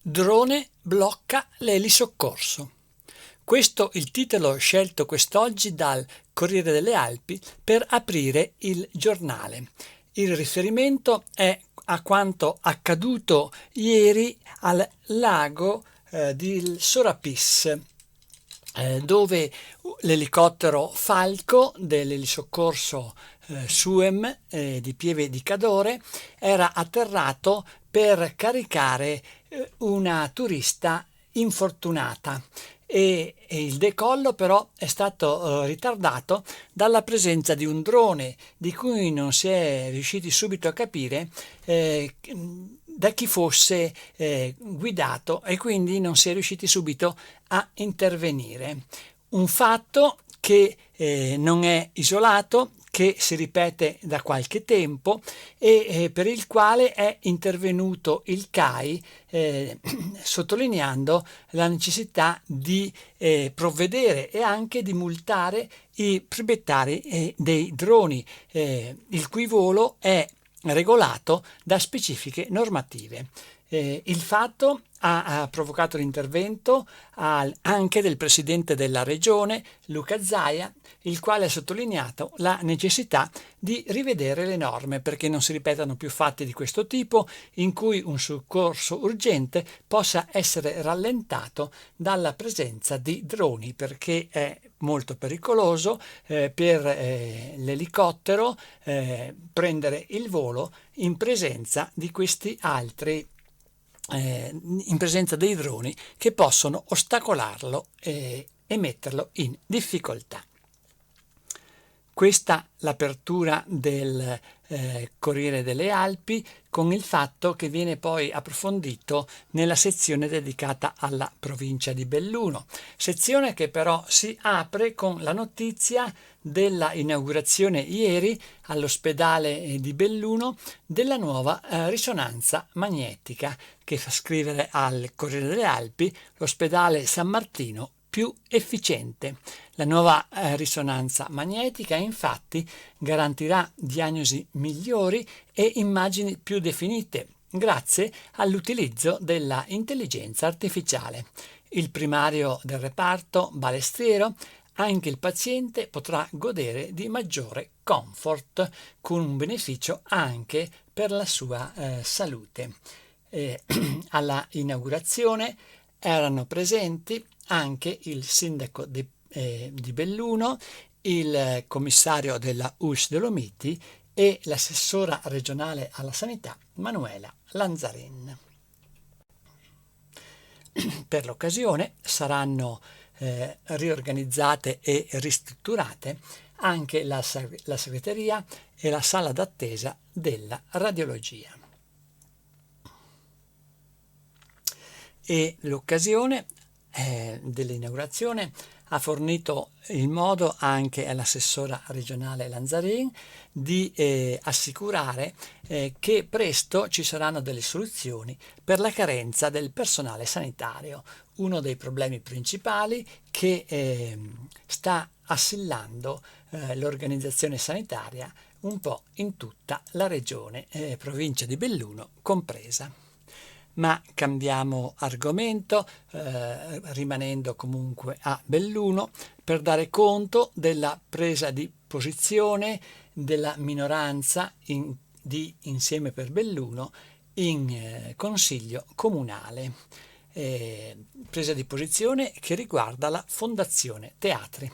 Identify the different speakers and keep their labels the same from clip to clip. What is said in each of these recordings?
Speaker 1: Drone blocca l'elisoccorso. Questo il titolo scelto quest'oggi dal Corriere delle Alpi per aprire il giornale. Il riferimento è a quanto accaduto ieri al lago di Sorapis, dove l'elicottero Falco dell'elisoccorso SUEM di Pieve di Cadore era atterrato per caricare una turista infortunata e il decollo però è stato ritardato dalla presenza di un drone di cui non si è riusciti subito a capire da chi fosse guidato, e quindi non si è riusciti subito a intervenire. Un fatto che non è isolato, che si ripete da qualche tempo e per il quale è intervenuto il CAI sottolineando la necessità di provvedere e anche di multare i proprietari dei droni, il cui volo è regolato da specifiche normative. Il fatto ha provocato l'intervento anche del presidente della regione, Luca Zaia, il quale ha sottolineato la necessità di rivedere le norme perché non si ripetano più fatti di questo tipo in cui un soccorso urgente possa essere rallentato dalla presenza di droni, perché è molto pericoloso per l'elicottero prendere il volo in presenza di questi altri in presenza dei droni che possono ostacolarlo e metterlo in difficoltà. Questa l'apertura del Corriere delle Alpi, con il fatto che viene poi approfondito nella sezione dedicata alla provincia di Belluno, sezione che però si apre con la notizia della inaugurazione ieri all'ospedale di Belluno della nuova risonanza magnetica, che fa scrivere al Corriere delle Alpi l'ospedale San Martino più efficiente. La nuova risonanza magnetica infatti garantirà diagnosi migliori e immagini più definite grazie all'utilizzo della intelligenza artificiale. Il primario del reparto balestriero, anche il paziente potrà godere di maggiore comfort, con un beneficio anche per la sua salute. Alla inaugurazione erano presenti anche il sindaco di Belluno, il commissario della US Dolomiti e l'assessora regionale alla sanità Manuela Lanzarin. Per l'occasione saranno riorganizzate e ristrutturate anche la segreteria e la sala d'attesa della radiologia. E l'occasione dell'inaugurazione ha fornito il modo anche all'assessora regionale Lanzarin di assicurare che presto ci saranno delle soluzioni per la carenza del personale sanitario, uno dei problemi principali che sta assillando l'organizzazione sanitaria un po' in tutta la regione, provincia di Belluno compresa. Ma cambiamo argomento, rimanendo comunque a Belluno, per dare conto della presa di posizione della minoranza di Insieme per Belluno in Consiglio Comunale. Presa di posizione che riguarda la Fondazione Teatri.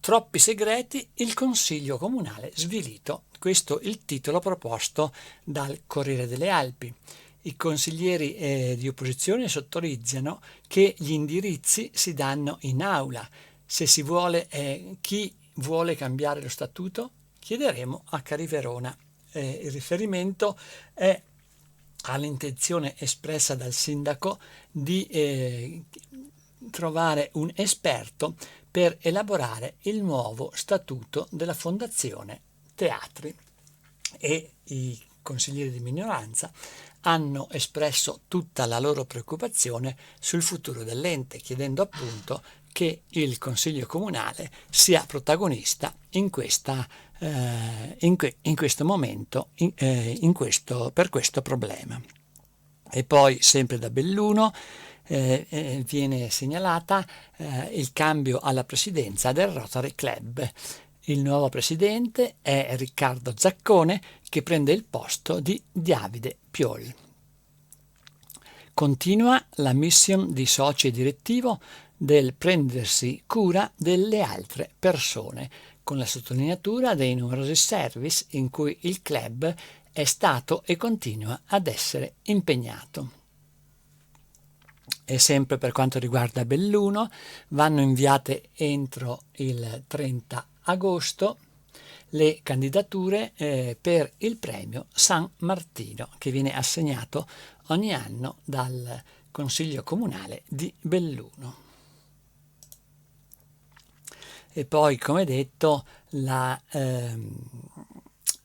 Speaker 1: Troppi segreti, il Consiglio Comunale svilito. Questo è il titolo proposto dal Corriere delle Alpi. I consiglieri di opposizione sottolineano che gli indirizzi si danno in aula. Se si vuole, chi vuole cambiare lo statuto? Chiederemo a Cariverona. Il riferimento è all'intenzione espressa dal sindaco di trovare un esperto per elaborare il nuovo statuto della Fondazione Teatri, e i consiglieri di minoranza hanno espresso tutta la loro preoccupazione sul futuro dell'ente, chiedendo appunto che il Consiglio Comunale sia protagonista in questo momento, per questo problema. E poi sempre da Belluno viene segnalata il cambio alla presidenza del Rotary Club. Il nuovo presidente è Riccardo Zaccone, che prende il posto di Davide Piol. Continua la mission di socio e direttivo del prendersi cura delle altre persone, con la sottolineatura dei numerosi service in cui il club è stato e continua ad essere impegnato. E sempre per quanto riguarda Belluno, vanno inviate entro il 30 agosto le candidature per il premio San Martino, che viene assegnato ogni anno dal Consiglio Comunale di Belluno. E poi, come detto, la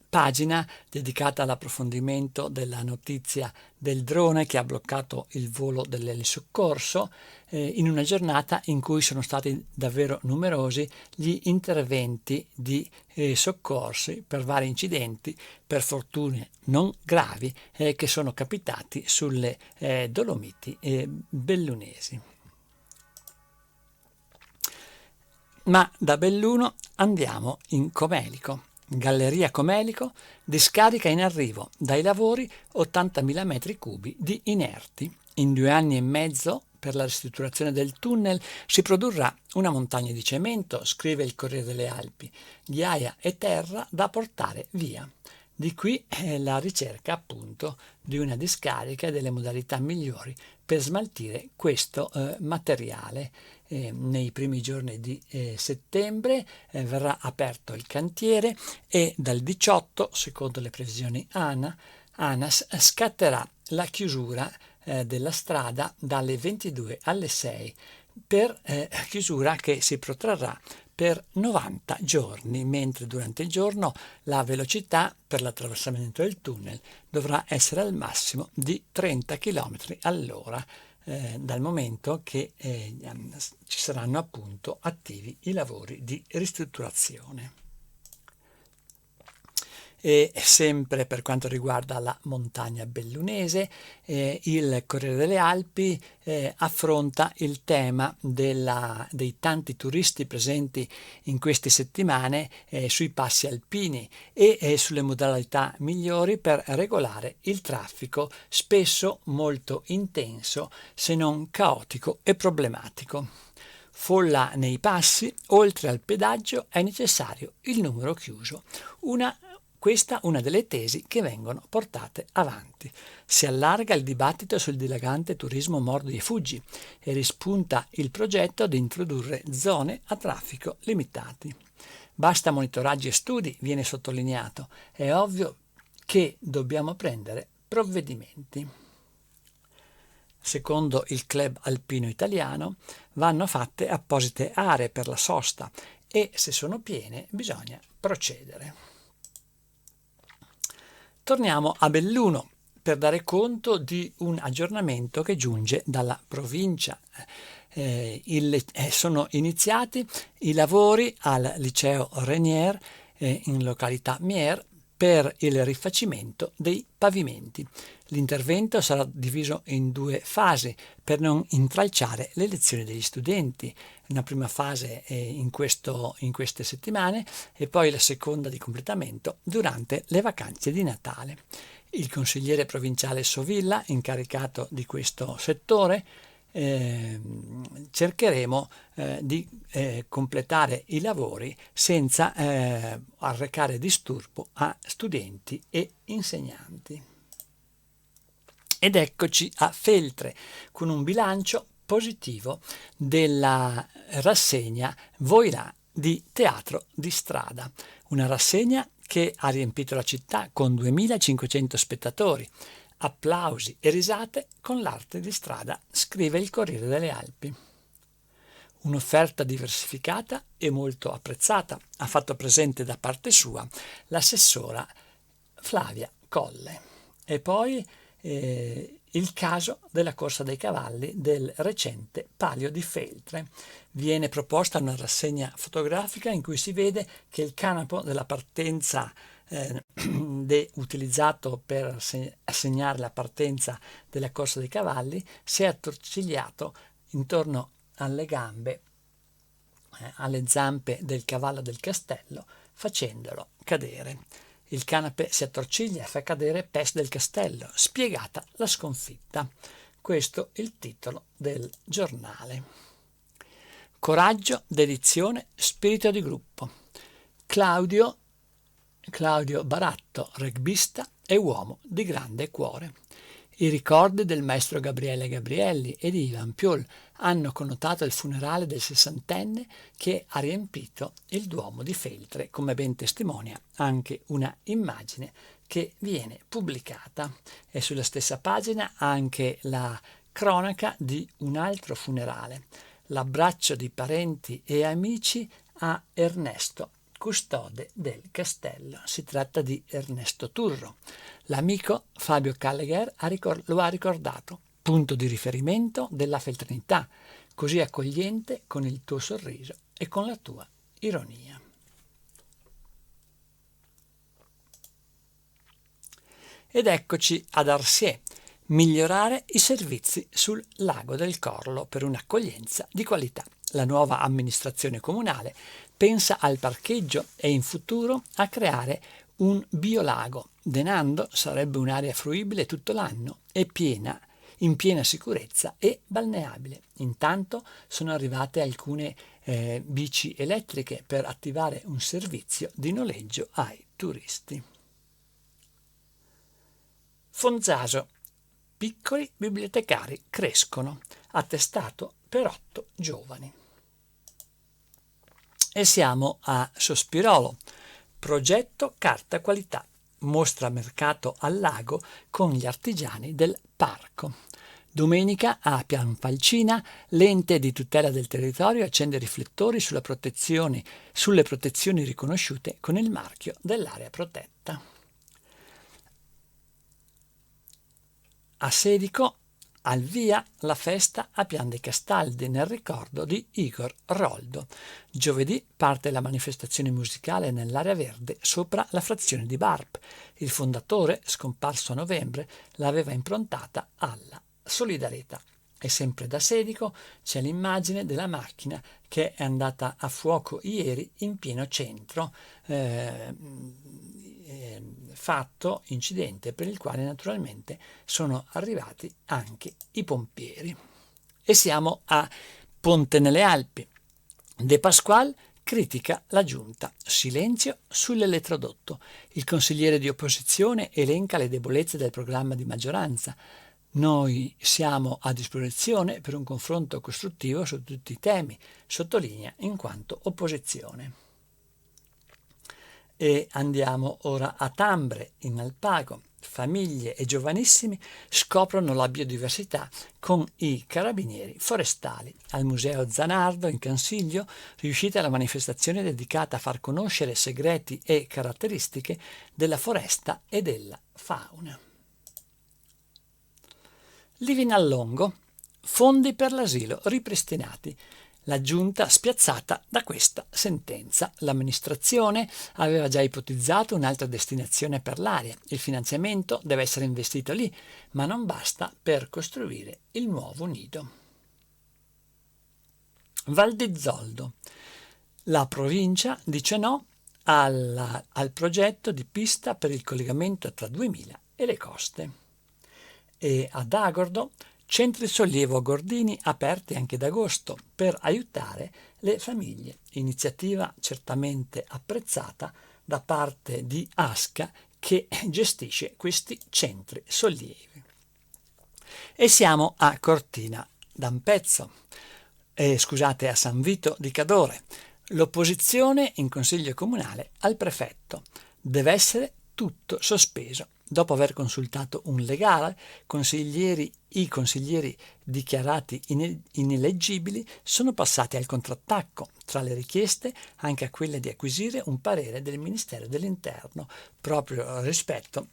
Speaker 1: pagina dedicata all'approfondimento della notizia del drone che ha bloccato il volo dell'elisoccorso in una giornata in cui sono stati davvero numerosi gli interventi di soccorsi per vari incidenti, per fortuna non gravi, che sono capitati sulle Dolomiti bellunesi. Ma da Belluno andiamo in Comelico. Galleria Comelico, discarica in arrivo, dai lavori 80.000 metri cubi di inerti. In 2 anni e mezzo per la ristrutturazione del tunnel si produrrà una montagna di cemento, scrive il Corriere delle Alpi, ghiaia e terra da portare via. Di qui la ricerca appunto di una discarica e delle modalità migliori per smaltire questo materiale. Nei primi giorni di settembre verrà aperto il cantiere e dal 18, secondo le previsioni ANAS, scatterà la chiusura della strada dalle 22 alle 6 per chiusura che si protrarrà per 90 giorni, mentre durante il giorno la velocità per l'attraversamento del tunnel dovrà essere al massimo di 30 km all'ora, dal momento che ci saranno appunto attivi i lavori di ristrutturazione. E sempre per quanto riguarda la montagna bellunese, il Corriere delle Alpi affronta il tema dei tanti turisti presenti in queste settimane sui passi alpini e sulle modalità migliori per regolare il traffico, spesso molto intenso, se non caotico e problematico. Folla nei passi, oltre al pedaggio è necessario il numero chiuso. Questa è una delle tesi che vengono portate avanti. Si allarga il dibattito sul dilagante turismo mordi e fuggi e rispunta il progetto di introdurre zone a traffico limitati. Basta monitoraggi e studi, viene sottolineato. È ovvio che dobbiamo prendere provvedimenti. Secondo il Club Alpino Italiano vanno fatte apposite aree per la sosta e se sono piene bisogna procedere. Torniamo a Belluno per dare conto di un aggiornamento che giunge dalla provincia. Sono iniziati i lavori al liceo Renier in località Mier per il rifacimento dei pavimenti. L'intervento sarà diviso in 2 fasi per non intralciare le lezioni degli studenti. Una prima fase in queste settimane e poi la seconda di completamento durante le vacanze di Natale. Il consigliere provinciale Sovilla, incaricato di questo settore, cercheremo di completare i lavori senza arrecare disturbo a studenti e insegnanti. Ed eccoci a Feltre con un bilancio positivo della rassegna Voilà di Teatro di Strada, una rassegna che ha riempito la città con 2.500 spettatori, applausi e risate con l'arte di strada, scrive il Corriere delle Alpi. Un'offerta diversificata e molto apprezzata, ha fatto presente da parte sua l'assessora Flavia Colle. E poi il caso della corsa dei cavalli del recente Palio di Feltre. Viene proposta una rassegna fotografica in cui si vede che il canapo della partenza utilizzato per segnare la partenza della corsa dei cavalli, si è attorcigliato intorno alle gambe, alle zampe del cavallo del castello, facendolo cadere. Il canape si attorciglia e fa cadere Pes del castello, spiegata la sconfitta. Questo è il titolo del giornale. Coraggio, dedizione, spirito di gruppo. Claudio Baratto, rugbista e uomo di grande cuore. I ricordi del maestro Gabriele Gabrielli e di Ivan Piol hanno connotato il funerale del sessantenne che ha riempito il Duomo di Feltre, come ben testimonia anche una immagine che viene pubblicata. E sulla stessa pagina anche la cronaca di un altro funerale, l'abbraccio di parenti e amici a Ernesto, custode del castello. Si tratta di Ernesto Turro. L'amico Fabio Callegher lo ha ricordato, punto di riferimento della feltrinità, così accogliente con il tuo sorriso e con la tua ironia. Ed eccoci ad Arsier, migliorare i servizi sul lago del Corlo per un'accoglienza di qualità. La nuova amministrazione comunale pensa al parcheggio e in futuro a creare un biolago. Denando sarebbe un'area fruibile tutto l'anno e in piena sicurezza e balneabile. Intanto sono arrivate alcune bici elettriche per attivare un servizio di noleggio ai turisti. Fonzaso. Piccoli bibliotecari crescono. Attestato per 8 giovani. E siamo a Sospirolo. Progetto carta qualità. Mostra mercato al lago con gli artigiani del parco. Domenica a Pianfalcina l'ente di tutela del territorio accende riflettori sulle protezioni riconosciute con il marchio dell'area protetta. A Sedico, al via la festa a Pian dei Castaldi nel ricordo di Igor Roldo. Giovedì parte la manifestazione musicale nell'area verde sopra la frazione di Barp. Il fondatore, scomparso a novembre, l'aveva improntata alla solidarietà. E sempre da Sedico c'è l'immagine della macchina che è andata a fuoco ieri in pieno centro, incidente per il quale naturalmente sono arrivati anche i pompieri. E siamo a Ponte nelle Alpi. De Pasquale critica la giunta. Silenzio sull'elettrodotto. Il consigliere di opposizione elenca le debolezze del programma di maggioranza. Noi siamo a disposizione per un confronto costruttivo su tutti i temi, sottolinea in quanto opposizione. E andiamo ora a Tambre, in Alpago. Famiglie e giovanissimi scoprono la biodiversità con i carabinieri forestali. Al Museo Zanardo in Cansiglio riuscita la manifestazione dedicata a far conoscere segreti e caratteristiche della foresta e della fauna. Livinallongo, fondi per l'asilo ripristinati. La giunta spiazzata da questa sentenza. L'amministrazione aveva già ipotizzato un'altra destinazione per l'area. Il finanziamento deve essere investito lì, ma non basta per costruire il nuovo nido. Val di Zoldo. La provincia dice no al progetto di pista per il collegamento tra 2000 e le coste. E ad Agordo, centri sollievo Gordini aperti anche ad agosto per aiutare le famiglie. Iniziativa certamente apprezzata da parte di Asca che gestisce questi centri sollievi. E siamo a Cortina d'Ampezzo, a San Vito di Cadore. L'opposizione in consiglio comunale al prefetto. Deve essere tutto sospeso. Dopo aver consultato un legale, i consiglieri dichiarati ineleggibili sono passati al contrattacco, tra le richieste anche a quella di acquisire un parere del Ministero dell'Interno proprio rispetto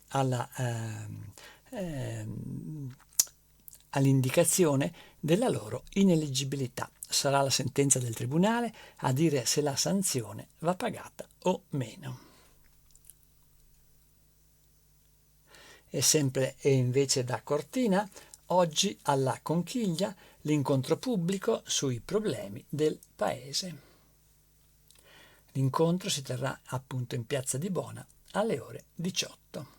Speaker 1: all'indicazione della loro ineleggibilità. Sarà la sentenza del Tribunale a dire se la sanzione va pagata o meno. E invece da Cortina, oggi alla Conchiglia, l'incontro pubblico sui problemi del paese. L'incontro si terrà appunto in Piazza di Bona alle ore 18.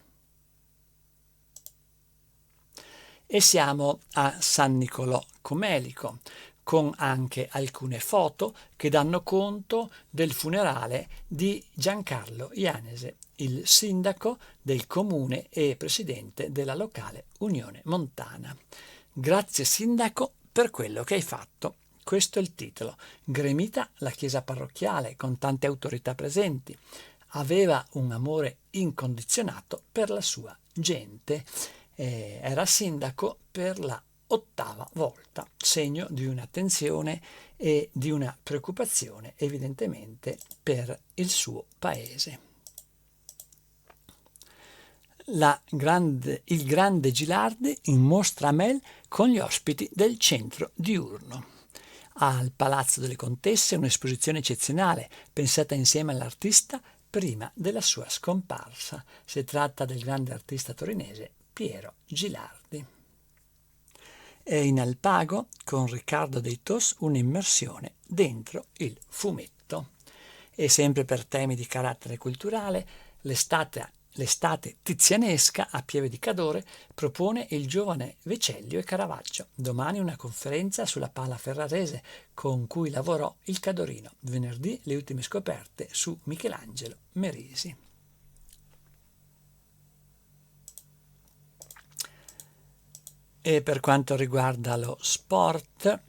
Speaker 1: E siamo a San Niccolò Comelico, con anche alcune foto che danno conto del funerale di Giancarlo Ianese, il sindaco del comune e presidente della locale Unione Montana. Grazie sindaco per quello che hai fatto. Questo è il titolo. Gremita la chiesa parrocchiale con tante autorità presenti. Aveva un amore incondizionato per la sua gente. Era sindaco per la 8ª volta, segno di un'attenzione e di una preoccupazione evidentemente per il suo paese. Il grande Gilardi in mostra a Mel con gli ospiti del centro diurno. Al Palazzo delle Contesse un'esposizione eccezionale pensata insieme all'artista prima della sua scomparsa. Si tratta del grande artista torinese Piero Gilardi. E in Alpago con Riccardo Dei Tos un'immersione dentro il fumetto. E sempre per temi di carattere culturale, l'estate tizianesca a Pieve di Cadore propone il giovane Vecellio e Caravaggio. Domani una conferenza sulla pala ferrarese con cui lavorò il Cadorino. Venerdì le ultime scoperte su Michelangelo Merisi. E per quanto riguarda lo sport,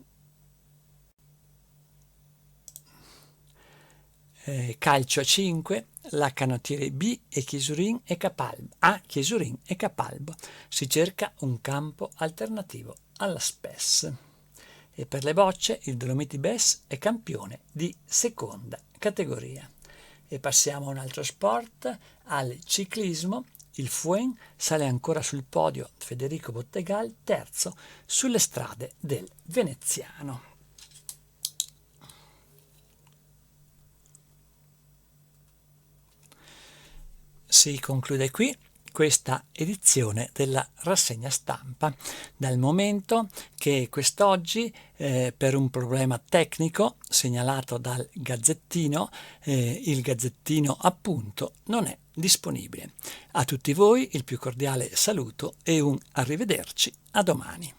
Speaker 1: calcio a 5, la canottiere B e Chiesurin e Capalbo. A Chiesurin e Capalbo. Si cerca un campo alternativo alla SPES. E per le bocce il Dolomiti Bes è campione di seconda categoria. E passiamo a un altro sport, al ciclismo. Il Fuen sale ancora sul podio, Federico Bottegal terzo sulle strade del Veneziano. Si conclude qui questa edizione della rassegna stampa, dal momento che quest'oggi per un problema tecnico segnalato dal Gazzettino, il Gazzettino appunto non è disponibile. A tutti voi il più cordiale saluto e un arrivederci a domani.